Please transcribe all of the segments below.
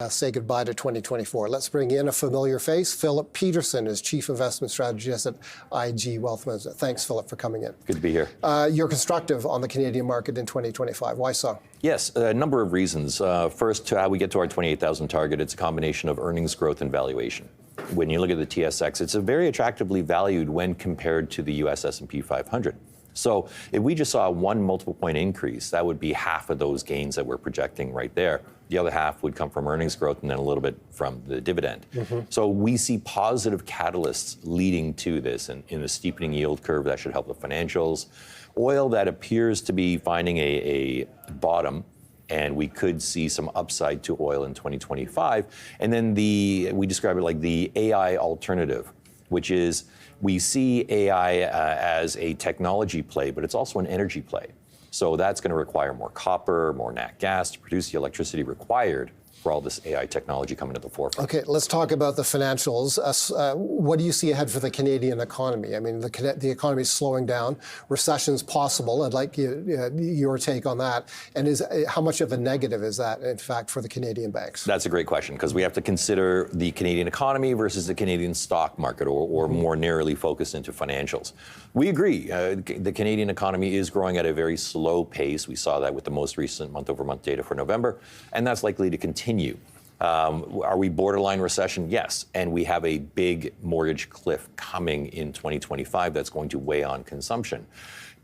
Say goodbye to 2024. Let's bring in a familiar face. Phillip Petursson is Chief Investment Strategist at IG Wealth Management. Thanks, Phillip, for coming in. Good to be here. You're constructive on the Canadian market in 2025. Why so? Yes, a number of reasons. First, to how we get to our 28,000 target, it's a combination of earnings growth and valuation. When you look at the TSX, it's very attractively valued when compared to the US S&P 500. So if we just saw a 1 multiple point increase, that would be half of those gains that we're projecting right there. The other half would come from earnings growth and then a little bit from the dividend. So we see positive catalysts leading to this, and in the steepening yield curve that should help the financials. Oil that appears to be finding a bottom, and we could see some upside to oil in 2025. And then we describe it like the AI alternative, which is we see AI as a technology play, but it's also an energy play. So that's going to require more copper, more nat gas to produce the electricity required for all this AI technology coming to the forefront. Okay, let's talk about the financials. What do you see ahead for the Canadian economy? I mean, the economy is slowing down. Recession's possible. I'd like your take on that. And how much of a negative is that, in fact, for the Canadian banks? That's a great question, because we have to consider the Canadian economy versus the Canadian stock market, or more narrowly focused into financials. We agree. The Canadian economy is growing at a very slow pace. We saw that with the most recent month-over-month data for November, and that's likely to continue. Are we borderline recession? Yes. And we have a big mortgage cliff coming in 2025 that's going to weigh on consumption.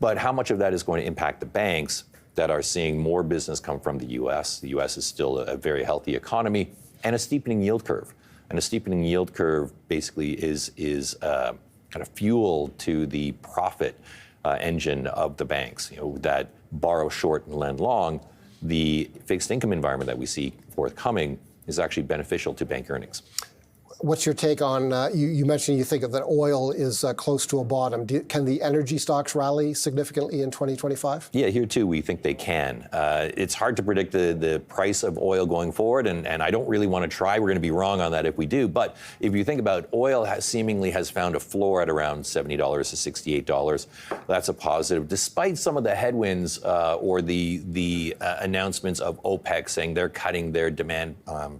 But how much of that is going to impact the banks that are seeing more business come from the U.S.? The U.S. is still a very healthy economy, and a steepening yield curve. And a steepening yield curve basically is kind of fuel to the profit engine of the banks, that borrow short and lend long. The fixed income environment that we see forthcoming is actually beneficial to bank earnings. What's your take on, you mentioned you think that oil is close to a bottom. Can the energy stocks rally significantly in 2025? Yeah, here too, we think they can. It's hard to predict the price of oil going forward, and I don't really want to try. We're going to be wrong on that if we do. But if you think about oil seemingly has found a floor at around $70 to $68. That's a positive, despite some of the headwinds or the announcements of OPEC saying they're cutting their demand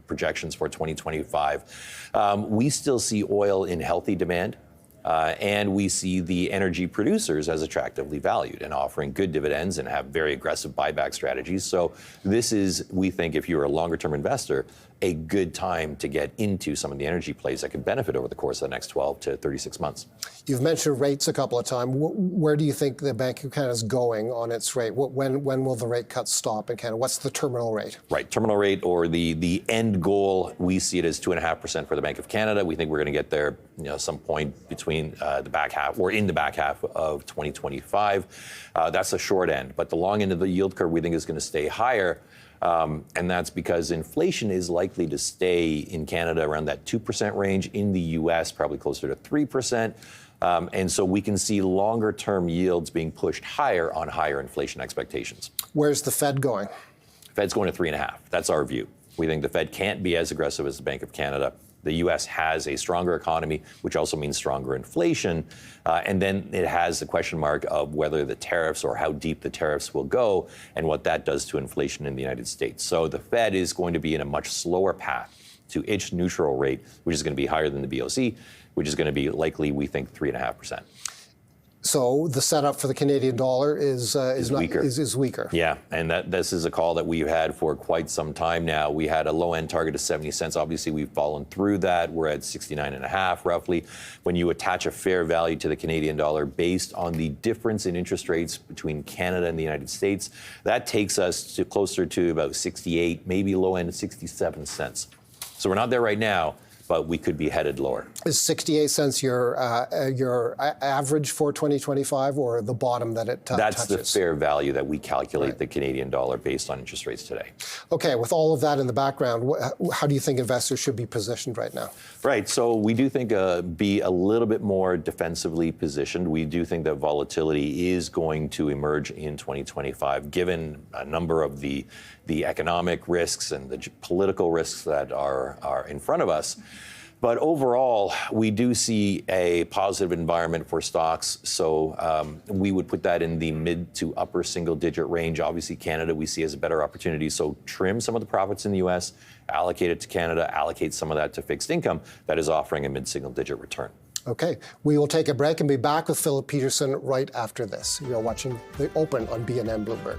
projections for 2025. We still see oil in healthy demand, and we see the energy producers as attractively valued and offering good dividends and have very aggressive buyback strategies. So this is, we think, if you're a longer-term investor, a good time to get into some of the energy plays that could benefit over the course of the next 12 to 36 months. You've mentioned rates a couple of times. Where do you think the Bank of Canada is going on its rate? When will the rate cuts stop in Canada? What's the terminal rate? Right, terminal rate, or the end goal, we see it as 2.5% for the Bank of Canada. We think we're going to get there, some point between the back half or in the back half of 2025. That's the short end, but the long end of the yield curve we think is going to stay higher. And that's because inflation is likely to stay in Canada around that 2% range, in the U.S. probably closer to 3%. And so we can see longer term yields being pushed higher on higher inflation expectations. Where's the Fed going? Fed's going to 3.5. That's our view. We think the Fed can't be as aggressive as the Bank of Canada. The U.S. has a stronger economy, which also means stronger inflation. And then it has the question mark of whether the tariffs, or how deep the tariffs will go, and what that does to inflation in the United States. So the Fed is going to be in a much slower path to its neutral rate, which is going to be higher than the BOC, which is going to be likely, we think, 3.5%. So the setup for the Canadian dollar is weaker. Yeah, and this is a call that we've had for quite some time now. We had a low-end target of 70 cents. Obviously, we've fallen through that. We're at 69.5 roughly. When you attach a fair value to the Canadian dollar based on the difference in interest rates between Canada and the United States, that takes us to closer to about 68, maybe low-end 67 cents. So we're not there right now, but we could be headed lower. Is 68 cents your average for 2025, or the bottom that it touches? That's the fair value that we calculate the Canadian dollar based on interest rates today. Okay, with all of that in the background, how do you think investors should be positioned right now? Right, so we do think be a little bit more defensively positioned. We do think that volatility is going to emerge in 2025, given a number of the economic risks and the political risks that are in front of us. But overall, we do see a positive environment for stocks. So we would put that in the mid to upper single digit range. Obviously, Canada we see as a better opportunity. So trim some of the profits in the U.S., allocate it to Canada, allocate some of that to fixed income that is offering a mid single digit return. Okay, we will take a break and be back with Phillip Petursson right after this. You're watching The Open on BNN Bloomberg.